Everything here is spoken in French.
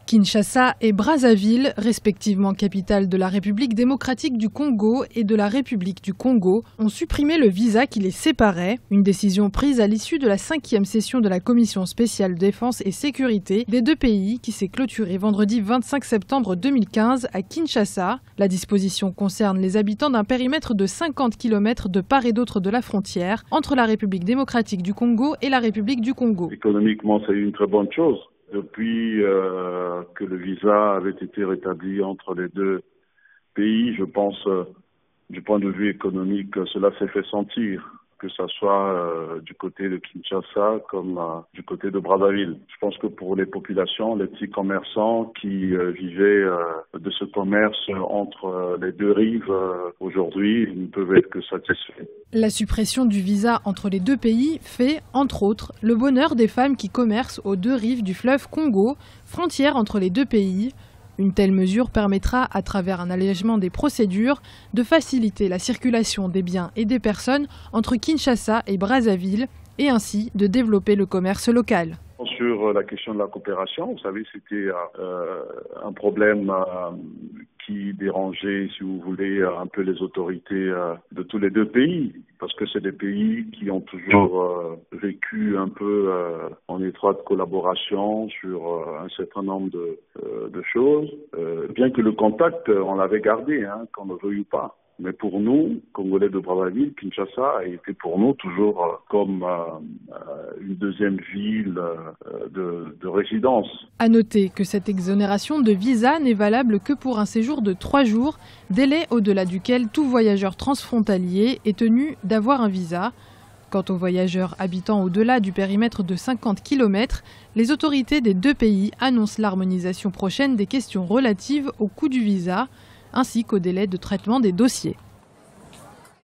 Kinshasa et Brazzaville, respectivement capitales de la République démocratique du Congo et de la République du Congo, ont supprimé le visa qui les séparait, une décision prise à l'issue de la 5e session de la Commission spéciale défense et sécurité des deux pays qui s'est clôturée vendredi 25 septembre 2015 à Kinshasa. La disposition concerne les habitants d'un périmètre de 50 km de part et d'autre de la frontière entre la République démocratique du Congo et la République du Congo. Économiquement, c'est une très bonne chose. Depuis que le visa avait été rétabli entre les deux pays, je pense, du point de vue économique, cela s'est fait sentir, que ce soit du côté de Kinshasa comme du côté de Brazzaville. Je pense que pour les populations, les petits commerçants qui vivaient de ce commerce entre les deux rives, aujourd'hui, ils ne peuvent être que satisfaits. La suppression du visa entre les deux pays fait, entre autres, le bonheur des femmes qui commercent aux deux rives du fleuve Congo, frontière entre les deux pays. Une telle mesure permettra, à travers un allègement des procédures, de faciliter la circulation des biens et des personnes entre Kinshasa et Brazzaville et ainsi de développer le commerce local. Sur la question de la coopération, vous savez, c'était un problème qui dérangeait, si vous voulez, un peu les autorités de tous les deux pays, parce que c'est des pays qui ont toujours vécu un peu en étroite collaboration sur un certain nombre de choses, bien que le contact, on l'avait gardé, qu'on ne veuille ou pas. Mais pour nous, Congolais de Brazzaville, Kinshasa a été pour nous toujours comme une deuxième ville de résidence. À noter que cette exonération de visa n'est valable que pour un séjour de 3 jours, délai au-delà duquel tout voyageur transfrontalier est tenu d'avoir un visa. Quant aux voyageurs habitant au-delà du périmètre de 50 km, les autorités des deux pays annoncent l'harmonisation prochaine des questions relatives au coût du visa, ainsi qu'au délai de traitement des dossiers.